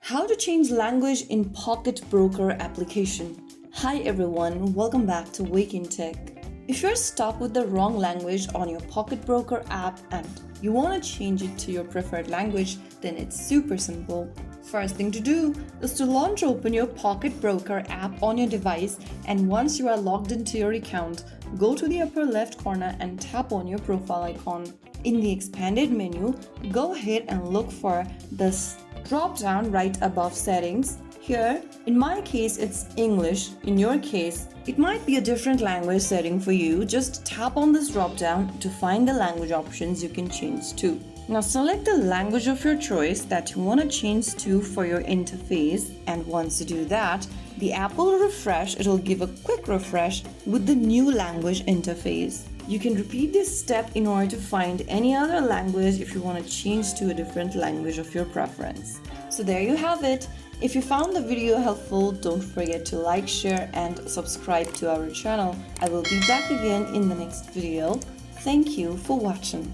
How to change language in Pocket Broker application. Hi everyone, welcome back to Wake&Tech. If you're stuck with the wrong language on your Pocket Broker app and you want to change it to your preferred language, then it's super simple. First thing to do is to launch open your Pocket Broker app on your device, and once you are logged into your account, go to the upper left corner and tap on your profile icon. In the expanded menu, go ahead and look for this drop down right above settings. Here, in my case, it's English. In your case, it might be a different language setting for you. Just tap on this drop down to find the language options you can change to. Now select the language of your choice that you want to change to for your interface, and once you do that, the app will refresh. It'll give a quick refresh with the new language interface. You can repeat this step in order to find any other language if you want to change to a different language of your preference. So there you have it. If you found the video helpful, don't forget to like, share and subscribe to our channel. I will be back again in the next video. Thank you for watching.